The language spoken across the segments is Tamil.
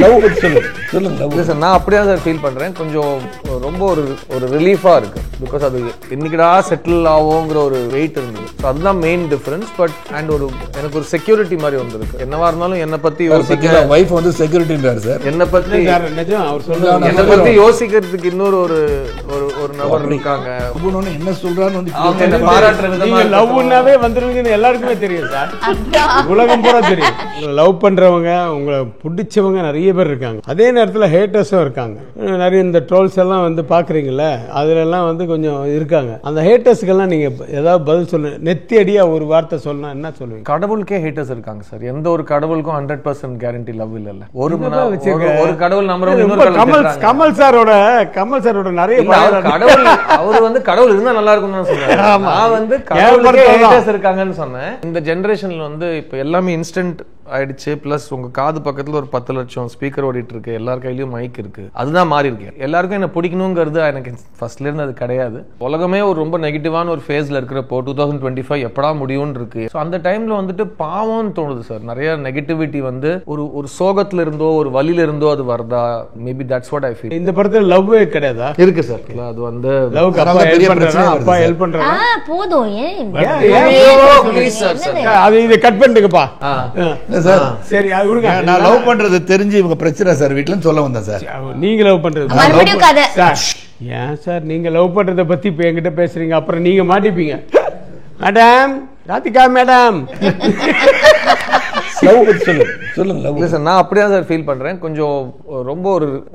நான் அப்படியே சார் ஃபீல் பண்றேன். கொஞ்சம் ரொம்ப ஒரு ரிலீஃபா இருக்கு. பிகாஸ் அது இன்னைக்குடா செட்டில் ஆகுங்கிற ஒரு வெயிட் இருந்தது. அதுதான் மெயின் டிஃபரன்ஸ். பட் அண்ட் எனக்கு ஒரு செக்யூரிட்டி மாதிரி வந்திருக்கு. என்னவா இருந்தாலும் என்னை பத்தி வைஃப் வந்து செக்யூரிட்டின்றாரு சார். என்னை பத்தி யோசிக்கிறதுக்கு இன்னொரு ஒரு நபர் இருக்காங்க. என்ன சொல்றான்னு பாராட்டுற விதமா லவ்னாவே வந்துருவீங்கன்னு எல்லாருக்குமே தெரியும் சார். உலகம் பூரா தெரியும். லவ் பண்றவங்க, உங்களை பிடிச்சவங்க நிறைய பேர் இருக்காங்க. அதே நேரத்தில் ஹேட்டர்ஸும் இருக்காங்க. நிறைய இந்த ட்ரோல்ஸ் எல்லாம் வந்து பாக்குறீங்கல்ல, அதுல எல்லாம் வந்து கொஞ்சம் இருக்காங்க. அந்த ஹேட்டர்ஸ்க்கெல்லாம் நீங்க ஏதாவது பதில் சொல்ல, நெத்தி அடியா ஒரு வார்த்தை சொன்னா என்ன சொல்லுவீங்க? கடவுளுக்கே ஹேட்டர்ஸ் இருக்காங்க சார். எந்த ஒரு கடவுளுக்கும் 100% கேரண்டி லவ் இல்ல. ஒரு கடவுள் நம்புறவங்க கமல் சாரோட நிறைய கடவுள் அவர் வந்து கடவுள் இருந்தா நல்லா இருக்கும் தான் சொல்றாரு. நான் வந்து கடவுளுக்கே ஹேட்டர்ஸ் இருக்காங்கன்னு சொன்னேன். இந்த ஜெனரேஷன்ல வந்து இப்ப எல்லாமே இன்ஸ்டன்ட் ஆயிடுச்சு. பிளஸ் உங்க காது பக்கத்துல ஒரு 10 லட்சம் ஸ்பீக்கர் ஓடிட்டு இருக்கு. எல்லார் கையிலயும் மைக் இருக்கு. அதுதான் மாறி இருக்கு. எல்லாருக்கும் என்ன பிடிக்கணுங்கிறது எனக்கு ஃபர்ஸ்ட்ல இருந்து அது கிடையாது. உலகமே ஒரு ரொம்ப நெகட்டிவான ஒரு ஃபேஸ்ல இருக்கிறப்போ 2025 எப்படா முடியும்னு இருக்கு. அந்த டைம்ல வந்துட்டு பாவம்னு தோணுது சார். நிறைய நெகட்டிவிட்டி வந்து ஒரு சோகத்துல இருந்தோ ஒரு வலியில இருந்தோ அது வருதா? Maybe that's what I feel. இந்த படத்துல லவ்வே கிடையாதா? இருக்கு சார். அது வந்து லவ்க்கு அப்பா ஹெல்ப் பண்றாங்க. போதும் அது இத கட் பண்ணிட்டுப்பா. சரி, நான் லவ் பண்றது தெரிஞ்சு இவங்க பிரச்சனை சார் வீட்டுல சொல்ல வந்தேன் சார். நீங்க லவ் பண்றது ஏன் சார்? நீங்க லவ் பண்றத பத்தி இப்ப என்கிட்ட பேசுறீங்க, அப்புறம் நீங்க மாட்டிப்பீங்க. மேடம் ராதிகா மேடம் நான் அப்படியே சார் ஃபீல் பண்றேன். கொஞ்சம் ரொம்ப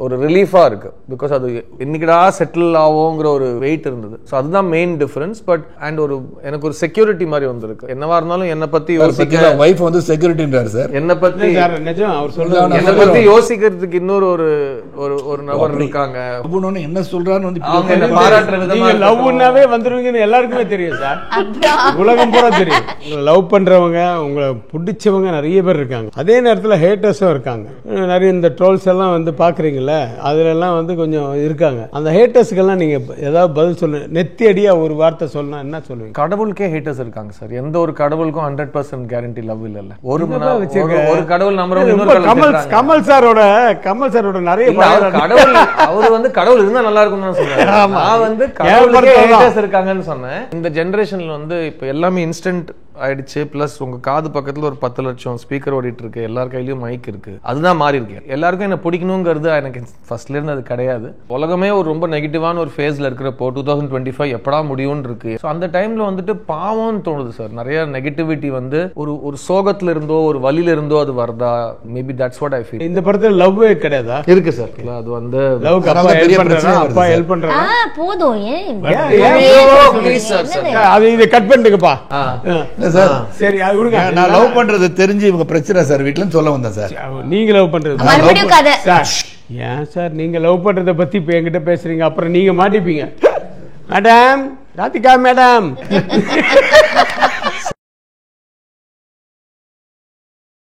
ஒரு ரிலீஃபா இருக்கு. பிகாஸ் அது இன்னைக்குடா செட்டில் ஆகுங்கிற ஒரு வெயிட் இருந்தது. அதுதான் மெயின் டிஃபரன்ஸ். பட் அண்ட் எனக்கு ஒரு செக்யூரிட்டி மாதிரி வந்திருக்கு. என்னவா இருந்தாலும் என்னை பத்தி வைஃப் வந்து செக்யூரிட்டின்றாரு சார். என்னை பத்தி யோசிக்கிறதுக்கு இன்னொரு ஒரு நபர் இருக்காங்க. என்ன சொல்றான்னு பாராட்டுற விதமா லவ்னாவே வந்துருவீங்கன்னு எல்லாருக்குமே தெரியும் சார். உலகம் பூரா தெரியும். லவ் பண்றவங்க, உங்களை பிடிச்சவங்க நிறைய பேர் இருக்காங்க. அதே நேரத்தில் ஹேட்டர்ஸும் இருக்காங்க. நிறைய இந்த ட்ரோல்ஸ் எல்லாம் வந்து பாக்குறீங்கல்ல, அதுல எல்லாம் வந்து கொஞ்சம் இருக்காங்க. அந்த ஹேட்டர்ஸ்க்கெல்லாம் நீங்க ஏதாவது பதில் சொல்ல, நெத்தி அடியா ஒரு வார்த்தை சொன்னா என்ன சொல்லுவீங்க? கடவுளுக்கே ஹேட்டர்ஸ் இருக்காங்க சார். எந்த ஒரு கடவுளுக்கும் 100% கேரண்டி லவ் இல்ல. ஒரு கடவுள் நம்புறவங்க கமல் சாரோட நிறைய கடவுள் அவர் வந்து கடவுள் இருந்தா நல்லா இருக்கும் தான் சொல்றாரு. நான் வந்து கடவுளுக்கே ஹேட்டர்ஸ் இருக்காங்கன்னு சொன்னேன். இந்த ஜெனரேஷன்ல வந்து இப்ப எல்லாமே இன்ஸ்டன்ட் ஆயிடுச்சு. பிளஸ் உங்க காது பக்கத்துல ஒரு 10 லட்சம் ஸ்பீக்கர் ஓடிட்டு இருக்கு. எல்லார் கையிலயும் மைக் இருக்கு. அதுதான் மாறி இருக்கு. எல்லாருக்கும் என்ன பிடிக்கணுங்கிறது எனக்கு ஃபர்ஸ்ட்ல இருந்து அது கிடையாது. உலகமே ஒரு ரொம்ப நெகட்டிவான ஒரு ஃபேஸ்ல இருக்கிறப்போ 2025 எப்படா முடியும்னு இருக்கு. அந்த டைம்ல வந்துட்டு பாவம்னு தோணுது சார். நிறைய நெகட்டிவிட்டி வந்து ஒரு சோகத்துல இருந்தோ ஒரு வலியில இருந்தோ அது வருதா? Maybe that's what I feel. இந்த படத்துல லவ்வே கிடையாதா? இருக்கு சார். அது வந்து லவ்க்கு அப்பா ஹெல்ப் பண்றாங்க. போதும் அது இத கட் பண்ணிட்டுப்பா. சரி, நான் லவ் பண்றது தெரிஞ்சு இவங்க பிரச்சனை சார் வீட்டுல சொல்ல வந்தேன் சார். நீங்க லவ் பண்றது ஏன் சார்? நீங்க லவ் பண்றத பத்தி இப்ப என்கிட்ட பேசுறீங்க, அப்புறம் நீங்க மாட்டிப்பீங்க. Madam Radhika madam